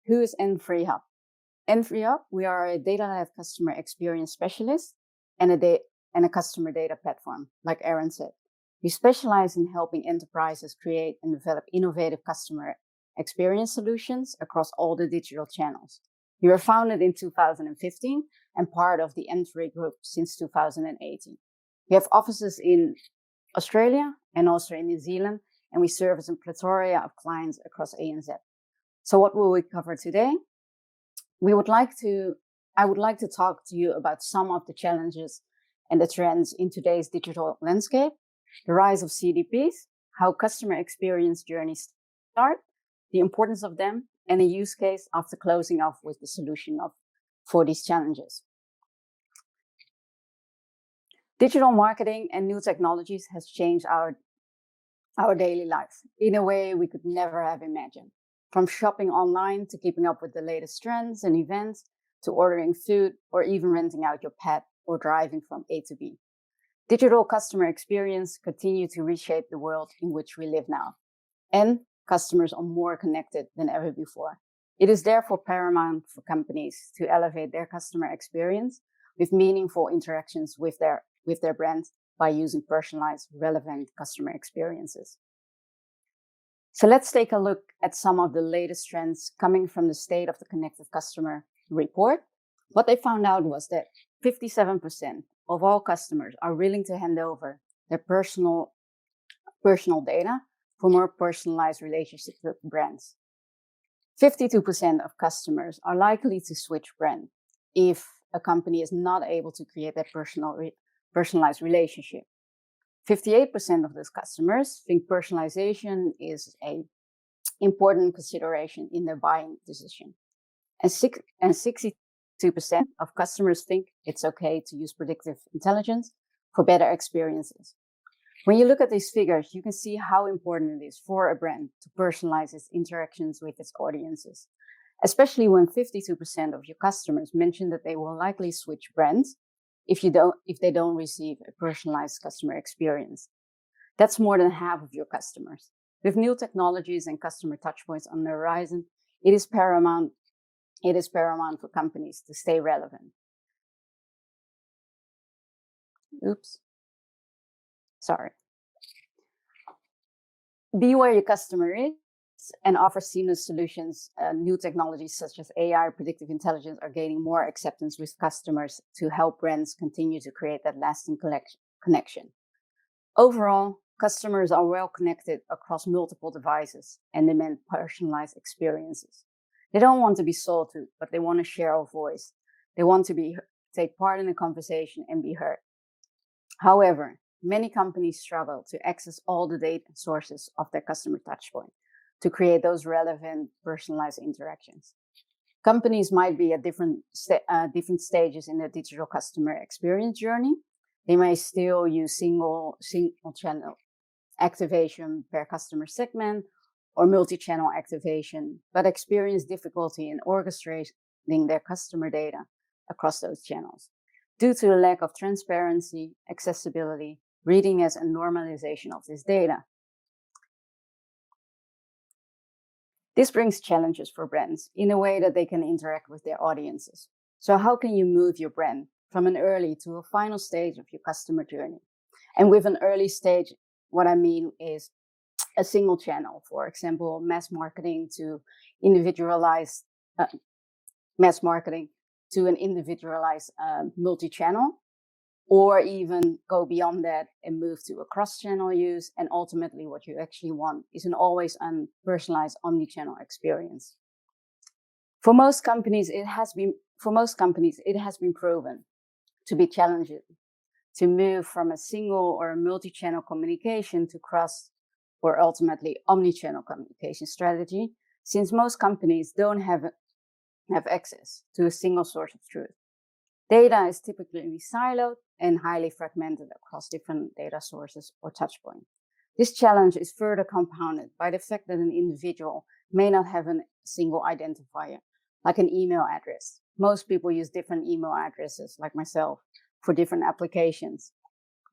who is N3Hub? N3Hub, we are a data-led customer experience specialist and a customer data platform, like Aaron said. We specialize in helping enterprises create and develop innovative customer experience solutions across all the digital channels. We were founded in 2015 and part of the N3 group since 2018. We have offices in Australia and also in New Zealand, and we service a plethora of clients across ANZ. So what will we cover today? I would like to talk to you about some of the challenges and the trends in today's digital landscape, the rise of CDPs, how customer experience journeys start, the importance of them, and a use case after closing off with the solution for these challenges. Digital marketing and new technologies has changed our daily lives in a way we could never have imagined. From shopping online to keeping up with the latest trends and events, to ordering food or even renting out your pet or driving from A to B. Digital customer experience continue to reshape the world in which we live now. And customers are more connected than ever before. It is therefore paramount for companies to elevate their customer experience with meaningful interactions with their brands by using personalized, relevant customer experiences. So let's take a look at some of the latest trends coming from the State of the Connected Customer report. What they found out was that 57% of all customers are willing to hand over their personal data for more personalized relationships with brands. 52% of customers are likely to switch brand if a company is not able to create that personalized relationship. 58% of those customers think personalization is an important consideration in their buying decision. And 62% of customers think it's okay to use predictive intelligence for better experiences. When you look at these figures, you can see how important it is for a brand to personalize its interactions with its audiences, especially when 52% of your customers mention that they will likely switch brands if they don't receive a personalized customer experience. That's more than half of your customers. With new technologies and customer touchpoints on the horizon, it is paramount for companies to stay relevant. Sorry. Be where your customer is and offer seamless solutions. New technologies such as AI, predictive intelligence are gaining more acceptance with customers to help brands continue to create that lasting connection. Overall, customers are well connected across multiple devices and demand personalized experiences. They don't want to be sold to, but they want to share a voice. They want to take part in the conversation and be heard. However, many companies struggle to access all the data sources of their customer touchpoint to create those relevant, personalized interactions. Companies might be at different stages in their digital customer experience journey. They may still use single channel activation per customer segment or multi-channel activation, but experience difficulty in orchestrating their customer data across those channels due to a lack of transparency, accessibility, readiness, and normalization of this data. This brings challenges for brands in a way that they can interact with their audiences. So how can you move your brand from an early to a final stage of your customer journey? And with an early stage, what I mean is a single channel, for example, mass marketing to an individualized multi-channel, or even go beyond that and move to a cross-channel use. And ultimately, what you actually want is an always-on personalized omni-channel experience. For most companies, it has been proven to be challenging to move from a single or a multi-channel communication to cross or ultimately omni-channel communication strategy, since most companies don't have access to a single source of truth. Data is typically siloed and highly fragmented across different data sources or touchpoints. This challenge is further compounded by the fact that an individual may not have a single identifier, like an email address. Most people use different email addresses, like myself, for different applications.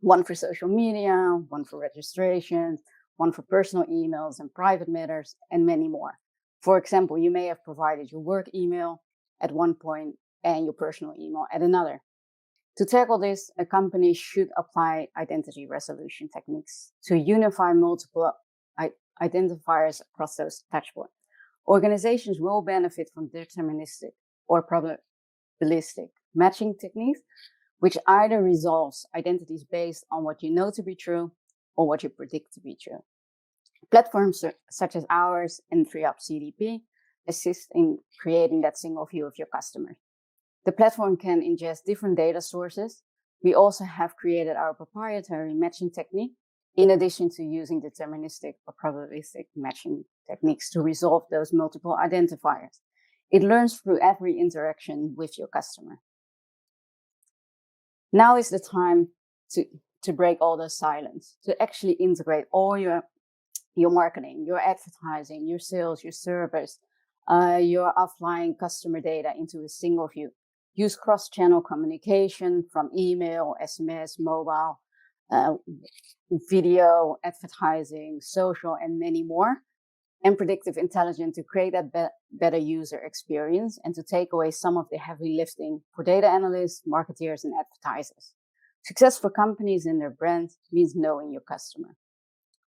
One for social media, one for registrations, one for personal emails and private matters, and many more. For example, you may have provided your work email at one point and your personal email at another. To tackle this, a company should apply identity resolution techniques to unify multiple identifiers across those touchpoints. Organizations will benefit from deterministic or probabilistic matching techniques, which either resolves identities based on what you know to be true or what you predict to be true. Platforms such as ours and FreeUp CDP assist in creating that single view of your customers. The platform can ingest different data sources. We also have created our proprietary matching technique, in addition to using deterministic or probabilistic matching techniques to resolve those multiple identifiers. It learns through every interaction with your customer. Now is the time to break all the silence, to actually integrate all your marketing, your advertising, your sales, your service, your offline customer data into a single view. Use cross-channel communication from email, SMS, mobile, video, advertising, social, and many more, and predictive intelligence to create a better user experience and to take away some of the heavy lifting for data analysts, marketeers, and advertisers. Success for companies and their brands means knowing your customer.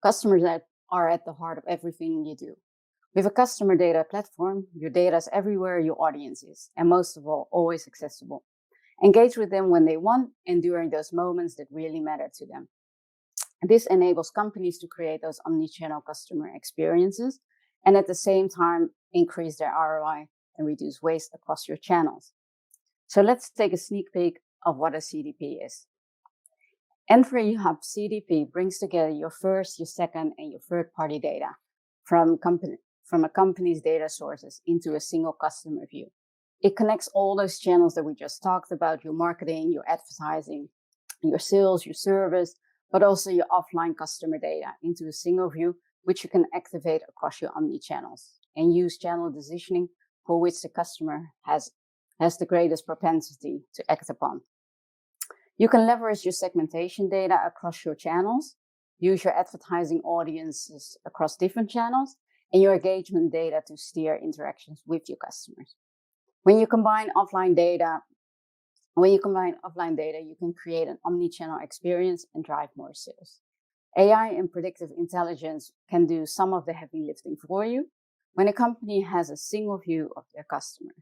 Customers are at the heart of everything you do. With a customer data platform, your data is everywhere your audience is, and most of all, always accessible. Engage with them when they want and during those moments that really matter to them. This enables companies to create those omni-channel customer experiences and at the same time increase their ROI and reduce waste across your channels. So let's take a sneak peek of what a CDP is. FreeUp CDP brings together your first, your second, and your third-party data from a company's data sources into a single customer view. It connects all those channels that we just talked about, your marketing, your advertising, your sales, your service, but also your offline customer data into a single view, which you can activate across your omni-channels and use channel decisioning for which the customer has the greatest propensity to act upon. You can leverage your segmentation data across your channels, use your advertising audiences across different channels, and your engagement data to steer interactions with your customers. When you combine offline data, you can create an omni-channel experience and drive more sales. AI and predictive intelligence can do some of the heavy lifting for you. When a company has a single view of their customer,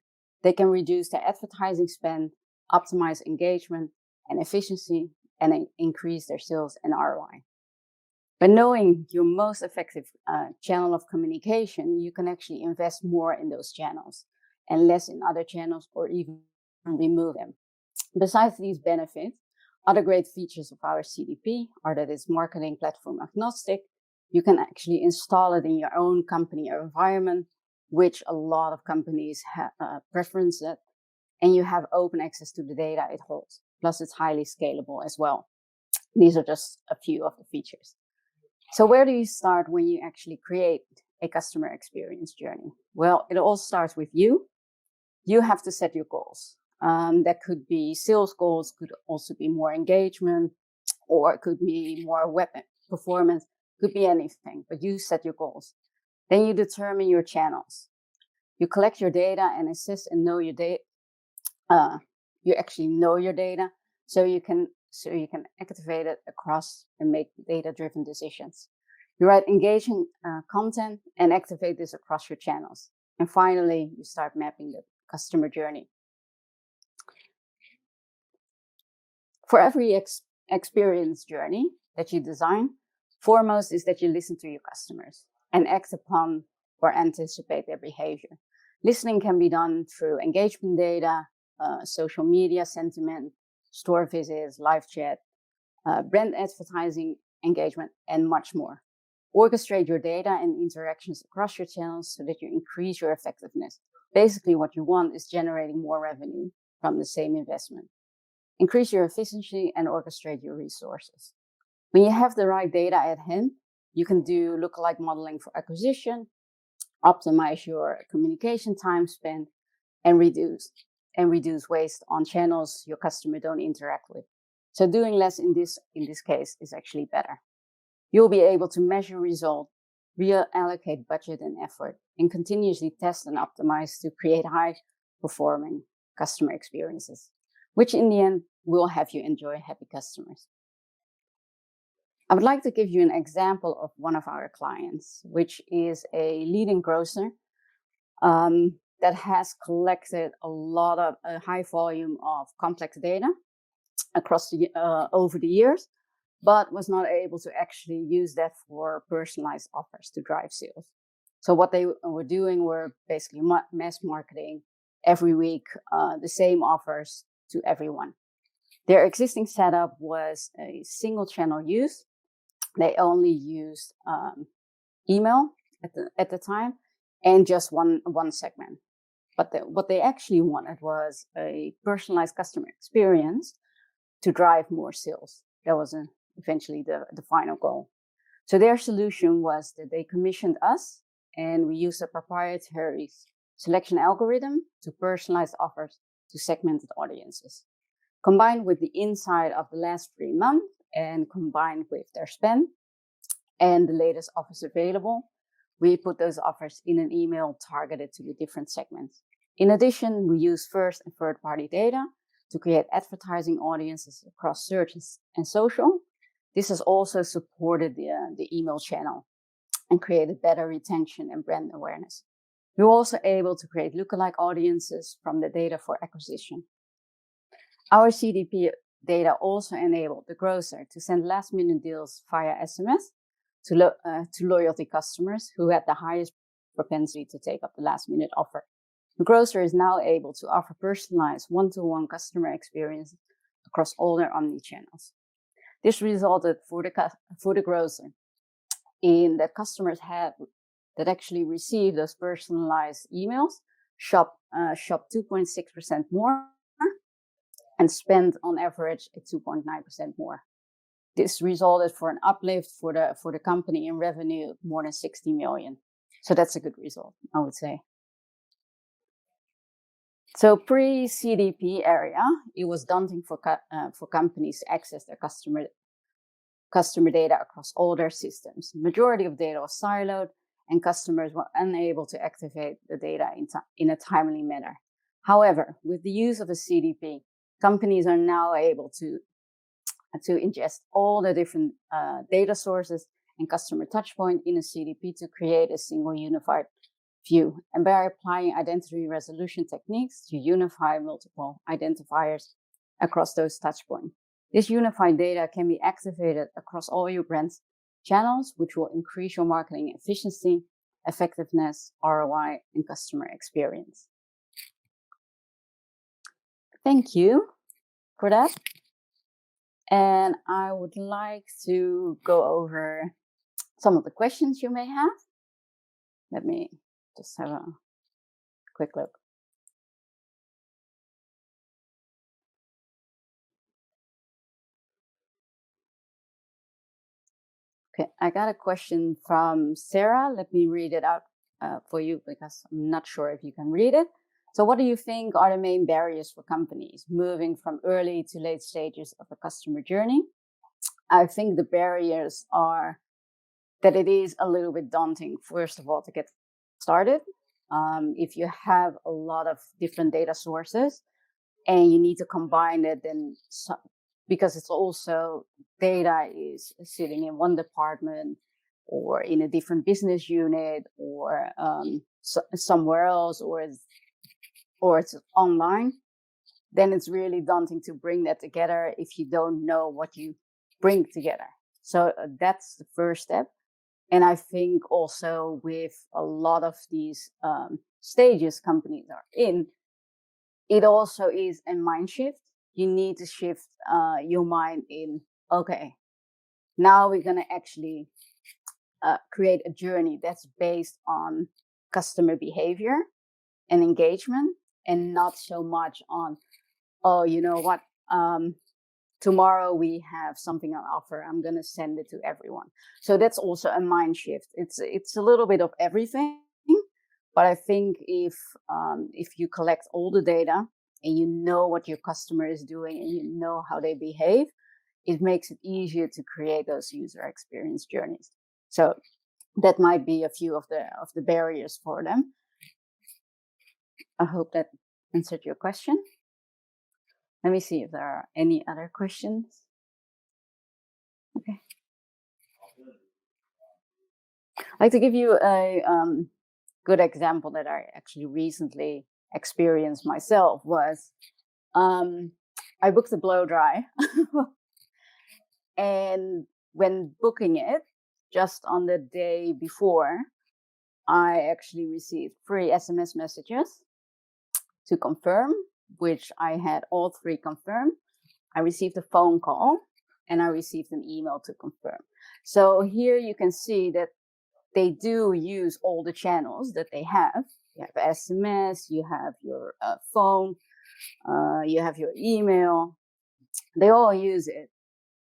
they can reduce their advertising spend, optimize engagement and efficiency, and increase their sales and ROI. By knowing your most effective channel of communication, you can actually invest more in those channels and less in other channels or even remove them. Besides these benefits, other great features of our CDP are that it's marketing platform agnostic. You can actually install it in your own company or environment, which a lot of companies preference it, and you have open access to the data it holds. Plus, it's highly scalable as well. These are just a few of the features. So where do you start when you actually create a customer experience journey? Well, it all starts with you. You have to set your goals. That could be sales goals, could also be more engagement, or it could be more web performance, could be anything, but you set your goals. Then you determine your channels. You collect your data and assess and know your data. You actually know your data, so you can activate it across and make data-driven decisions. You write engaging content and activate this across your channels. And finally, you start mapping the customer journey. For every experience journey that you design, foremost is that you listen to your customers and act upon or anticipate their behavior. Listening can be done through engagement data, social media sentiment, store visits, live chat, brand advertising engagement, and much more. Orchestrate your data and interactions across your channels so that you increase your effectiveness. Basically, what you want is generating more revenue from the same investment. Increase your efficiency and orchestrate your resources. When you have the right data at hand, you can do lookalike modeling for acquisition, optimize your communication time spent, and reduce waste on channels your customer don't interact with. So doing less in this case is actually better. You'll be able to measure result, reallocate budget and effort, and continuously test and optimize to create high performing customer experiences, which in the end will have you enjoy happy customers. I would like to give you an example of one of our clients, which is a leading grocer that has collected a high volume of complex data across over the years, but was not able to actually use that for personalized offers to drive sales. So what they were doing were basically mass marketing every week, the same offers to everyone. Their existing setup was a single channel use. They only used email at the time and just one segment. But what they actually wanted was a personalized customer experience to drive more sales. That was eventually the final goal. So their solution was that they commissioned us, and we used a proprietary selection algorithm to personalize offers to segmented audiences. Combined with the insight of the last 3 months and combined with their spend and the latest offers available, we put those offers in an email targeted to the different segments. In addition, we use first and third-party data to create advertising audiences across search and social. This has also supported the email channel and created better retention and brand awareness. We were also able to create lookalike audiences from the data for acquisition. Our CDP data also enabled the grocer to send last-minute deals via SMS to loyalty customers who had the highest propensity to take up the last-minute offer. The grocer is now able to offer personalized one-to-one customer experience across all their omni-channels. This resulted for the grocer in that customers that actually received those personalized emails shop 2.6% more and spend on average 2.9% more. This resulted for an uplift for the company in revenue of more than 60 million. So that's a good result, I would say. So pre-CDP area, it was daunting for companies to access their customer data across all their systems. The majority of data was siloed, and customers were unable to activate the data in a timely manner. However, with the use of a CDP, companies are now able to ingest all the different data sources and customer touchpoint in a CDP to create a single unified view. And by applying identity resolution techniques to unify multiple identifiers across those touchpoints. This unified data can be activated across all your brand's channels, which will increase your marketing efficiency, effectiveness, ROI, and customer experience. Thank you for that. And I would like to go over some of the questions you may have. Let me just have a quick look. Okay, I got a question from Sarah. Let me read it out for you because I'm not sure if you can read it. So what do you think are the main barriers for companies moving from early to late stages of a customer journey? I think the barriers are that it is a little bit daunting, first of all, to get started. If you have a lot of different data sources and you need to combine it, then because it's also data is sitting in one department or in a different business unit or somewhere else, or it's online, then it's really daunting to bring that together if you don't know what you bring together. So that's the first step. And I think also with a lot of these stages companies are in, it also is a mind shift. You need to shift your mind in, okay, now we're going to actually create a journey that's based on customer behavior and engagement and not so much on, oh, you know what, tomorrow we have something on offer, I'm going to send it to everyone. So that's also a mind shift. It's a little bit of everything, but I think if you collect all the data and you know what your customer is doing and you know how they behave, it makes it easier to create those user experience journeys. So that might be a few of the barriers for them. I hope that answered your question. Let me see if there are any other questions. Okay. I'd like to give you a good example that I actually recently experienced myself. Was I booked a blow dry, and when booking it, just on the day before, I actually received 3 SMS messages to confirm, which I had all 3 confirmed. I received a phone call and I received an email to confirm. So here you can see that they do use all the channels that they have. You have SMS, you have your phone, you have your email. They all use it,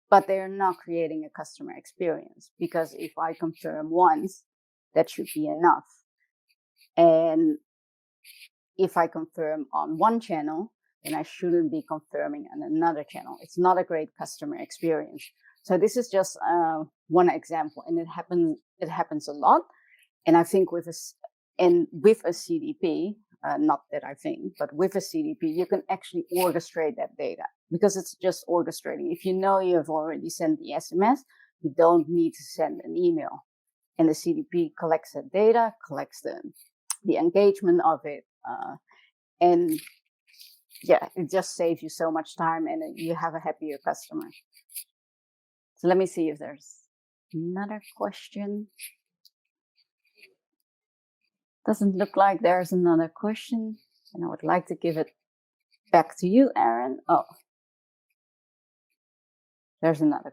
but they're not creating a customer experience, because if I confirm once, that should be enough. And if I confirm on one channel, then I shouldn't be confirming on another channel. It's not a great customer experience. So this is just one example, and it happens a lot. And I think with a CDP, not that I think, but with a CDP, you can actually orchestrate that data, because it's just orchestrating. If you know you have already sent the SMS, you don't need to send an email. And the CDP collects that data, collects the engagement of it, and yeah, it just saves you so much time, and you have a happier customer. So let me see if there's another question. Doesn't look like there's another question, and I would like to give it back to you, Aaron. Oh, there's another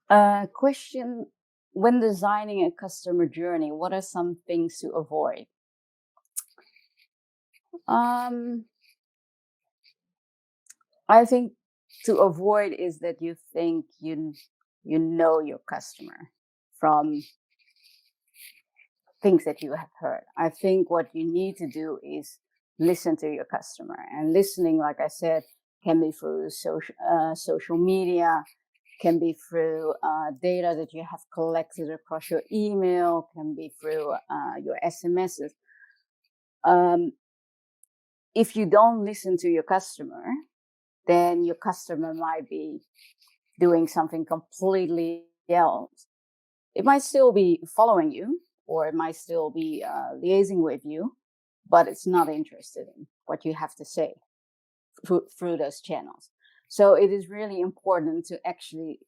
question. Question: when designing a customer journey, what are some things to avoid? I think to avoid is that you think you know your customer from things that you have heard. I think what you need to do is listen to your customer, and listening, like I said, can be through social media, can be through data that you have collected across your email, can be through your SMSs. If you don't listen to your customer, then your customer might be doing something completely else. It might still be following you, or it might still be liaising with you, but it's not interested in what you have to say through those channels. So it is really important to actually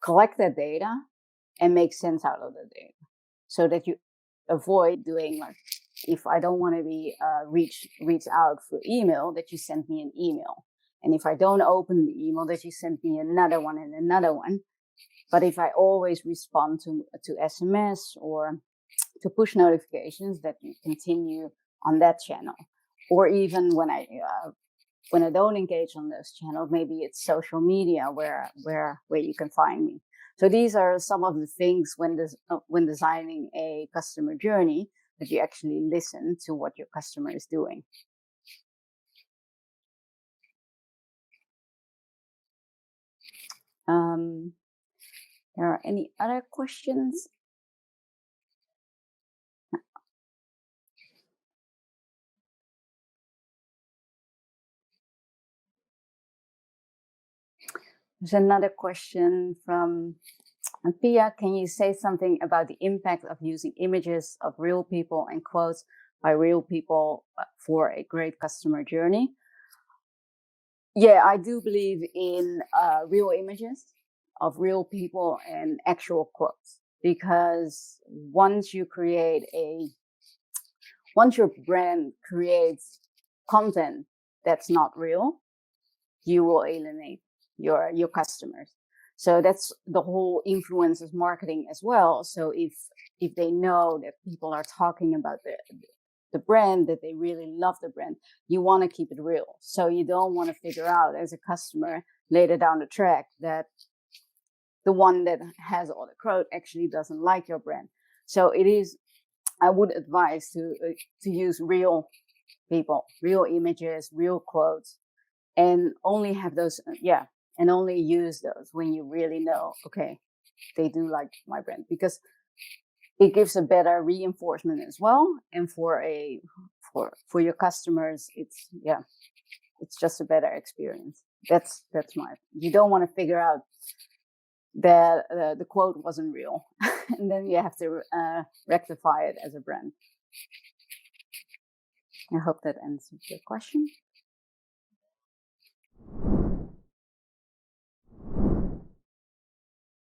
collect that data and make sense out of the data, so that you avoid doing, like, if I don't want to be reach out through email, that you send me an email. And if I don't open the email, that you send me another one and another one. But if I always respond to SMS or to push notifications, that you continue on that channel. Or even when I don't engage on those channels, maybe it's social media where you can find me. So these are some of the things when designing a customer journey, that you actually listen to what your customer is doing. There are any other questions? There's another question from Pia. Can you say something about the impact of using images of real people and quotes by real people for a great customer journey? Yeah, I do believe in real images of real people and actual quotes, because once your brand creates content that's not real, you will alienate your customers. So that's the whole influencers marketing as well. So if they know that people are talking about the brand, that they really love the brand, you want to keep it real. So you don't want to figure out as a customer later down the track that the one that has all the quote actually doesn't like your brand. So I would advise to use real people, real images, real quotes, and only have those, and only use those when you really know, okay, they do like my brand, because it gives a better reinforcement as well. And for your customers, it's just a better experience. That's my, you don't want to figure out that the quote wasn't real and then you have to rectify it as a brand. I hope that answers your question.